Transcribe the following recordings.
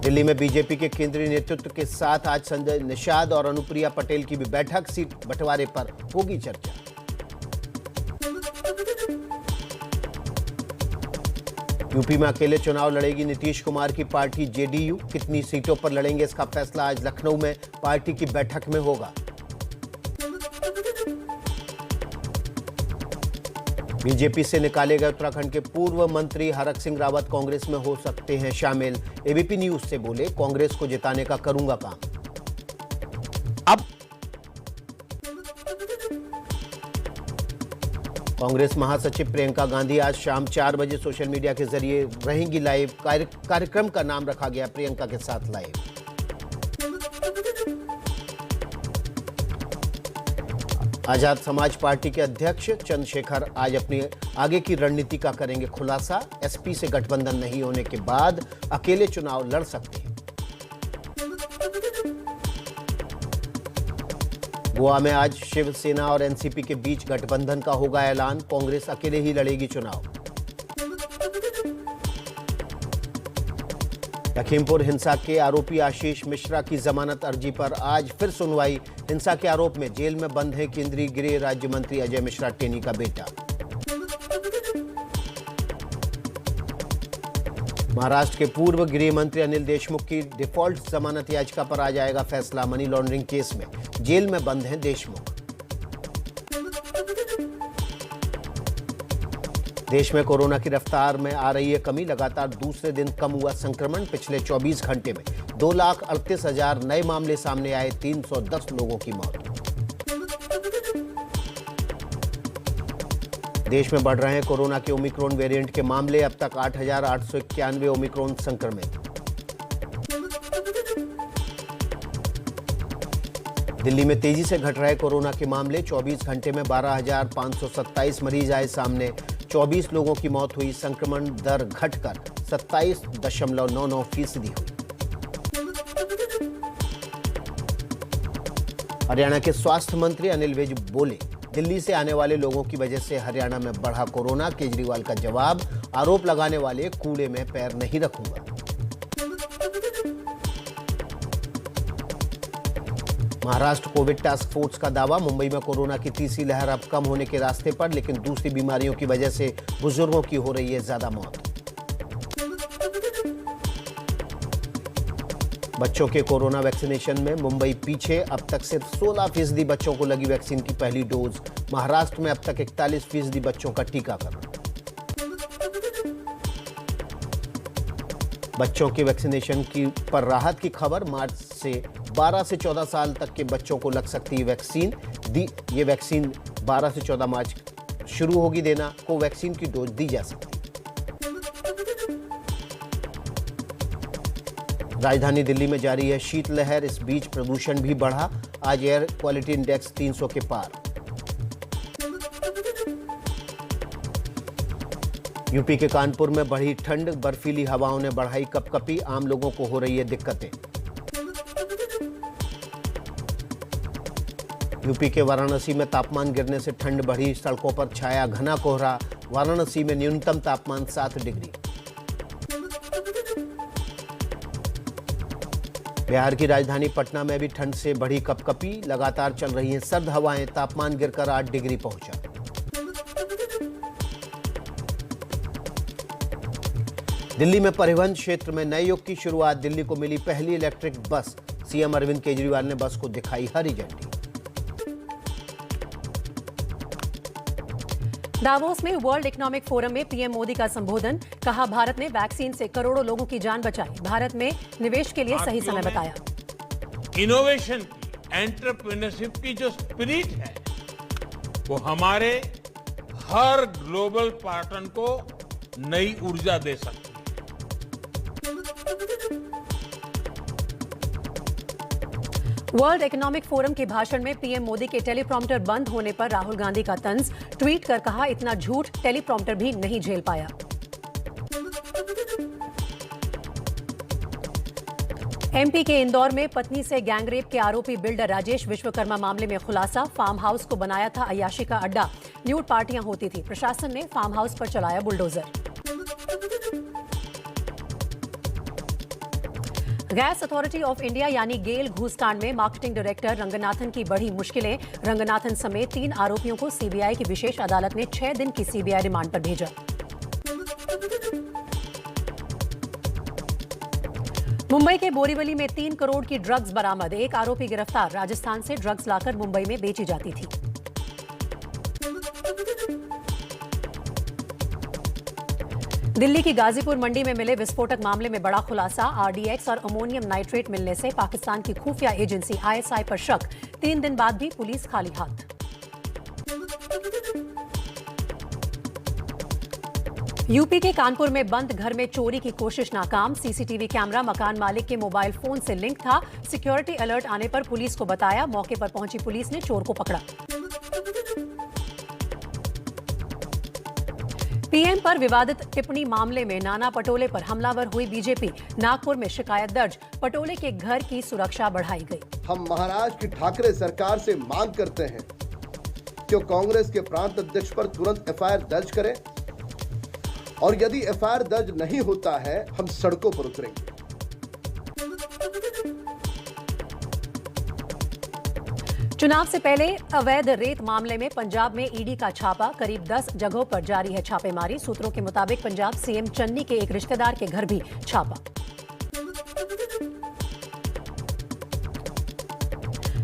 दिल्ली में बीजेपी के केंद्रीय नेतृत्व के साथ आज संजय निषाद और अनुप्रिया पटेल की भी बैठक। सीट बंटवारे पर होगी चर्चा। यूपी में अकेले चुनाव लड़ेगी नीतीश कुमार की पार्टी जेडीयू। कितनी सीटों पर लड़ेंगे इसका फैसला आज लखनऊ में पार्टी की बैठक में होगा। बीजेपी से निकाले गए उत्तराखंड के पूर्व मंत्री हरक सिंह रावत कांग्रेस में हो सकते हैं शामिल। एबीपी न्यूज से बोले, कांग्रेस को जिताने का करूंगा काम। अब कांग्रेस महासचिव प्रियंका गांधी आज शाम 4 बजे सोशल मीडिया के जरिए रहेंगी लाइव। कार्यक्रम का नाम रखा गया प्रियंका के साथ लाइव। आजाद समाज पार्टी के अध्यक्ष चंद्रशेखर आज अपनी आगे की रणनीति का करेंगे खुलासा। एसपी से गठबंधन नहीं होने के बाद अकेले चुनाव लड़ सकते हैं। गोवा में आज शिवसेना और एनसीपी के बीच गठबंधन का होगा ऐलान। कांग्रेस अकेले ही लड़ेगी चुनाव। लखीमपुर हिंसा के आरोपी आशीष मिश्रा की जमानत अर्जी पर आज फिर सुनवाई। हिंसा के आरोप में जेल में बंद है केंद्रीय गृह राज्य मंत्री अजय मिश्रा टेनी का बेटा। महाराष्ट्र के पूर्व गृह मंत्री अनिल देशमुख की डिफॉल्ट जमानत याचिका पर आ जाएगा फैसला। मनी लॉन्ड्रिंग केस में जेल में बंद हैं देशमुख। देश में कोरोना की रफ्तार में आ रही है कमी। लगातार दूसरे दिन कम हुआ संक्रमण। पिछले 24 घंटे में 2,38,000 नए मामले सामने आए। 310 लोगों की मौत। देश में बढ़ रहे हैं कोरोना के ओमिक्रॉन वेरिएंट के मामले। अब तक 8,891 ओमिक्रॉन संक्रमित। दिल्ली में तेजी से घट रहे कोरोना के मामले। 24 घंटे में 12,527 मरीज आए सामने। 24 लोगों की मौत हुई। संक्रमण दर घटकर 27.99% हुई। हरियाणा के स्वास्थ्य मंत्री अनिल विज बोले, दिल्ली से आने वाले लोगों की वजह से हरियाणा में बढ़ा कोरोना। केजरीवाल का जवाब, आरोप लगाने वाले कूड़े में पैर नहीं रखूंगा। महाराष्ट्र कोविड टास्क फोर्स का दावा, मुंबई में कोरोना की तीसरी लहर अब कम होने के रास्ते पर, लेकिन दूसरी बीमारियों की वजह से बुजुर्गों की हो रही है ज्यादा मौत। बच्चों के कोरोना वैक्सीनेशन में मुंबई पीछे। अब तक सिर्फ 16% बच्चों को लगी वैक्सीन की पहली डोज। महाराष्ट्र में अब तक 41% बच्चों का टीकाकरण। बच्चों के वैक्सीनेशन की पर राहत की खबर। मार्च से 12 से 14 साल तक के बच्चों को लग सकती है वैक्सीन। ये वैक्सीन 12 से 14 मार्च शुरू होगी देना। कोवैक्सीन की डोज दी जा सकती है। राजधानी दिल्ली में जारी है शीतलहर। इस बीच प्रदूषण भी बढ़ा। आज एयर क्वालिटी इंडेक्स 300 के पार। यूपी के कानपुर में बढ़ी ठंड। बर्फीली हवाओं ने बढ़ाई कपकपी। आम लोगों को हो रही है दिक्कतें। यूपी के वाराणसी में तापमान गिरने से ठंड बढ़ी। सड़कों पर छाया घना कोहरा। वाराणसी में न्यूनतम तापमान 7 डिग्री। बिहार की राजधानी पटना में भी ठंड से बढ़ी कपकपी। लगातार चल रही हैं सर्द हवाएं। तापमान गिरकर 8 डिग्री पहुंचा। दिल्ली में परिवहन क्षेत्र में नए युग की शुरुआत। दिल्ली को मिली पहली electric bus. CM Arvind Kejriwal ने बस को दिखाई हरी झंडी। दावोस में वर्ल्ड इकोनॉमिक फोरम में पीएम मोदी का संबोधन। कहा, भारत ने वैक्सीन से करोड़ों लोगों की जान बचाई। भारत में निवेश के लिए सही समय बताया। इनोवेशन की, एंटरप्रेन्योरशिप की जो स्पिरिट है, वो हमारे हर ग्लोबल पार्टनर को नई ऊर्जा दे सकती है। वर्ल्ड इकोनॉमिक फोरम के भाषण में पीएम मोदी के टेलीप्रॉम्प्टर बंद होने पर राहुल गांधी का तंज। ट्वीट कर कहा, इतना झूठ टेलीप्रॉम्प्टर भी नहीं झेल पाया। एमपी के इंदौर में पत्नी से गैंगरेप के आरोपी बिल्डर राजेश विश्वकर्मा मामले में खुलासा। फार्म हाउस को बनाया था अय्याशी का अड्डा। न्यूड पार्टियां होती थी। प्रशासन ने फार्म हाउस पर चलाया bulldozer. Gas authority of India यानी गेल घूसकांड में मार्केटिंग डायरेक्टर रंगनाथन की बढ़ी मुश्किलें। रंगनाथन समेत 3 आरोपियों को सीबीआई की विशेष अदालत ने 6 दिन की सीबीआई रिमांड पर भेजा। मुंबई के बोरीवली में 3 करोड़ की ड्रग्स बरामद। एक आरोपी गिरफ्तार। राजस्थान से ड्रग्स लाकर मुंबई में बेची जाती थी। दिल्ली की गाजीपुर मंडी में मिले विस्फोटक मामले में बड़ा खुलासा। आरडीएक्स और अमोनियम नाइट्रेट मिलने से पाकिस्तान की खुफिया एजेंसी आईएसआई पर शक। 3 दिन बाद भी पुलिस खाली हाथ। यूपी के कानपुर में बंद घर में चोरी की कोशिश नाकाम। सीसीटीवी कैमरा मकान मालिक के मोबाइल फोन से लिंक था। सिक्योरिटी अलर्ट आने पर पुलिस को बताया। मौके पर पहुंची पुलिस ने चोर को पकड़ा। पीएम पर विवादित टिप्पणी मामले में नाना पटोले पर हमलावर हुई बीजेपी। नागपुर में शिकायत दर्ज। पटोले के घर की सुरक्षा बढ़ाई गई। हम महाराष्ट्र की ठाकरे सरकार से मांग करते हैं कि वो कांग्रेस के प्रांत अध्यक्ष पर तुरंत एफआईआर दर्ज करें और यदि एफआईआर दर्ज नहीं होता है हम सड़कों पर उतरेंगे। चुनाव से पहले अवैध रेत मामले में पंजाब में ईडी का छापा। करीब 10 जगहों पर जारी है छापेमारी। सूत्रों के मुताबिक पंजाब सीएम चन्नी के एक रिश्तेदार के घर भी छापा।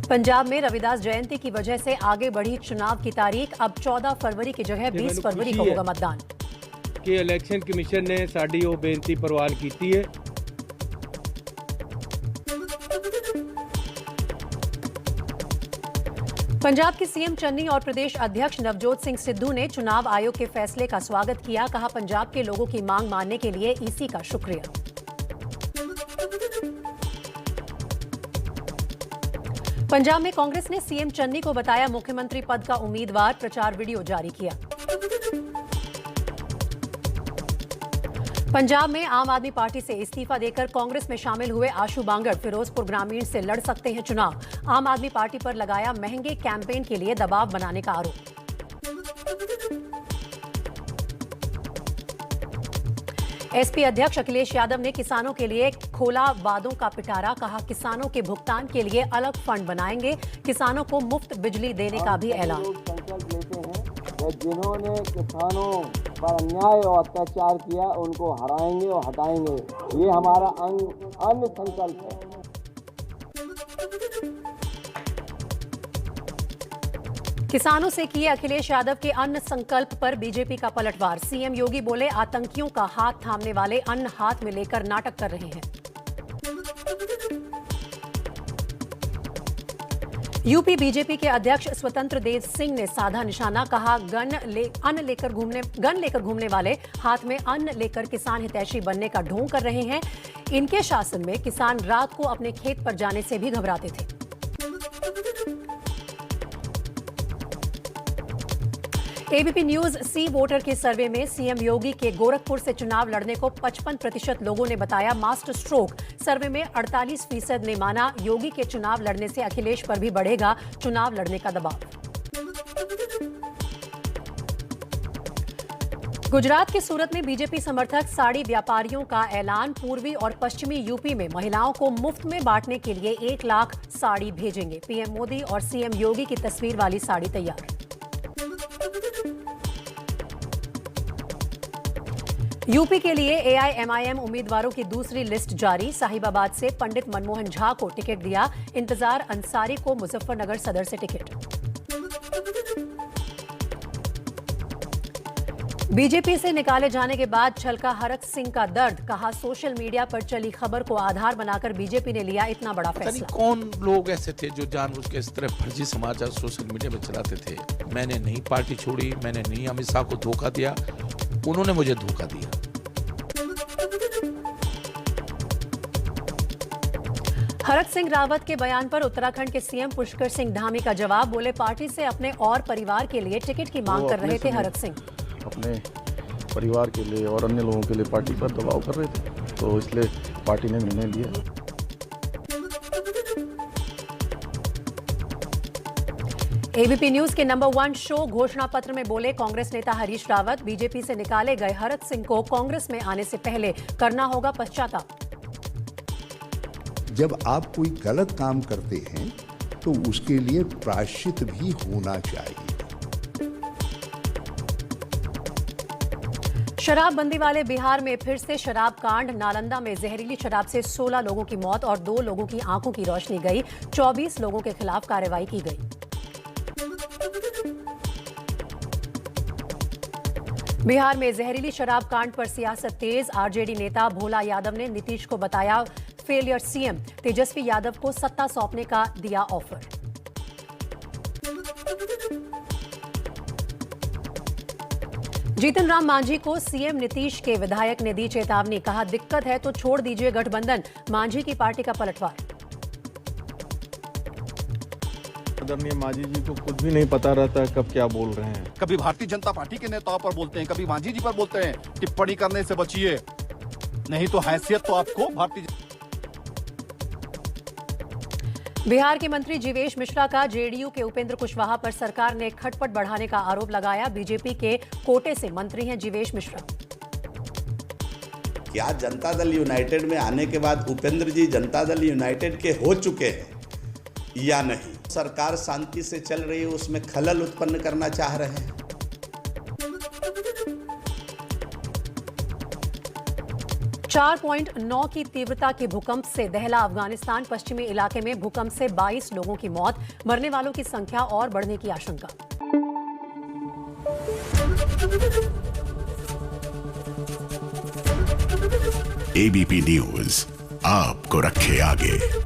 पंजाब में रविदास जयंती की वजह से आगे बढ़ी चुनाव की तारीख। अब 14 फरवरी की जगह 20 फरवरी को होगा मतदान। कि इलेक्शन कमीशन ने साड़ी वो बेनती परवान की है। पंजाब के सीएम चन्नी और प्रदेश अध्यक्ष नवजोत सिंह सिद्धू ने चुनाव आयोग के फैसले का स्वागत किया। कहा, पंजाब के लोगों की मांग मानने के लिए ईसी का शुक्रिया। पंजाब में कांग्रेस ने सीएम चन्नी को बताया मुख्यमंत्री पद का उम्मीदवार। प्रचार वीडियो जारी किया। पंजाब में आम आदमी पार्टी से इस्तीफा देकर कांग्रेस में शामिल हुए आशु बांगड़ फिरोजपुर ग्रामीण से लड़ सकते हैं चुनाव। आम आदमी पार्टी पर लगाया महंगे कैंपेन के लिए दबाव बनाने का आरोप। एसपी अध्यक्ष अखिलेश यादव ने किसानों के लिए खोला वादों का पिटारा। कहा, किसानों के भुगतान के लिए अलग फंड बनाएंगे। किसानों को मुफ्त बिजली देने का भी ऐलान। संकल्प लेते हैं कि जिन्होंने किसानों पर अन्याय और अत्याचार किया उनको हराएंगे और हटाएंगे। ये हमारा अन्य संकल्प है। किसानों से किए अखिलेश यादव के अन्न संकल्प पर बीजेपी का पलटवार। सीएम योगी बोले, आतंकियों का हाथ थामने वाले अन्न हाथ में लेकर नाटक कर रहे हैं। यूपी बीजेपी के अध्यक्ष स्वतंत्र देव सिंह ने साधा निशाना। कहा, गन लेकर घूमने वाले हाथ में अन्न लेकर किसान हितैषी बनने का ढोंग कर रहे हैं। इनके शासन में किसान रात को अपने खेत पर जाने से भी घबराते थे। एबीपी न्यूज सी वोटर के सर्वे में सीएम योगी के गोरखपुर से चुनाव लड़ने को 55% लोगों ने बताया मास्टर स्ट्रोक। सर्वे में 48% ने माना योगी के चुनाव लड़ने से अखिलेश पर भी बढ़ेगा चुनाव लड़ने का दबाव। गुजरात के सूरत में बीजेपी समर्थक साड़ी व्यापारियों का ऐलान। पूर्वी और पश्चिमी यूपी में महिलाओं को मुफ्त में बांटने के लिए 1 लाख साड़ी भेजेंगे। पीएम मोदी और सीएम योगी की तस्वीर वाली साड़ी तैयार। यूपी के लिए एआईएमआईएम उम्मीदवारों की दूसरी लिस्ट जारी। साहिबाबाद से पंडित मनमोहन झा को टिकट दिया। इंतजार अंसारी को मुजफ्फरनगर सदर से टिकट। बीजेपी से निकाले जाने के बाद छलका हरक सिंह का दर्द। कहा, सोशल मीडिया पर चली खबर को आधार बनाकर बीजेपी ने लिया इतना बड़ा फैसला। कौन लोग ऐसे थे जो जानबूझ के इस तरह फर्जी समाचार सोशल मीडिया में चलाते थे। मैंने नहीं पार्टी छोड़ी, मैंने नहीं अमित शाह को धोखा दिया, उन्होंने मुझे धोखा दिया। हरक सिंह रावत के बयान पर उत्तराखंड के सीएम पुष्कर सिंह धामी का जवाब। बोले, पार्टी से अपने और परिवार के लिए टिकट की मांग कर रहे थे हरक सिंह। अपने परिवार के लिए और अन्य लोगों के लिए पार्टी पर दबाव कर रहे थे, तो इसलिए पार्टी ने निर्णय लिया। एबीपी न्यूज के नंबर 1 शो घोषणा पत्र में बोले कांग्रेस नेता हरीश रावत, बीजेपी से निकाले गए हरक सिंह को कांग्रेस में आने से पहले करना होगा पश्चाताप। जब आप कोई गलत काम करते हैं तो उसके लिए प्रायश्चित भी होना चाहिए। शराबबंदी वाले बिहार में फिर से शराब कांड। नालंदा में जहरीली शराब से 16 लोगों की मौत और 2 लोगों की आंखों की रोशनी गई। 24 लोगों के खिलाफ कार्रवाई की गई। बिहार में जहरीली शराब कांड पर सियासत तेज। आरजेडी नेता भोला यादव ने नीतीश को बताया फेलियर सीएम। तेजस्वी यादव को सत्ता सौंपने का दिया ऑफर। जीतन राम मांझी को सीएम नीतीश के विधायक ने दी चेतावनी। कहा दिक्कत है तो छोड़ दीजिए गठबंधन। मांझी की पार्टी का पलटवार। आदरणीय मांझी जी को खुद भी नहीं पता रहता कब क्या बोल रहे हैं। कभी भारतीय जनता पार्टी के नेताओं पर बोलते हैं, कभी मांझी जी पर बोलते हैं। टिप्पणी करने से बचिए, नहीं तो हैसियत तो आपको भारतीय। बिहार के मंत्री जीवेश मिश्रा का जेडीयू के उपेंद्र कुशवाहा पर सरकार ने खटपट बढ़ाने का आरोप लगाया। बीजेपी के कोटे से मंत्री हैं जीवेश मिश्रा। क्या जनता दल यूनाइटेड में आने के बाद उपेंद्र जी जनता दल यूनाइटेड के हो चुके हैं या नहीं? सरकार शांति से चल रही है, उसमें खलल उत्पन्न करना चाह रहे हैं। 4.9 की तीव्रता के भूकंप से दहला अफगानिस्तान। पश्चिमी इलाके में भूकंप से 22 लोगों की मौत। मरने वालों की संख्या और बढ़ने की आशंका। एबीपी न्यूज आपको रखे आगे।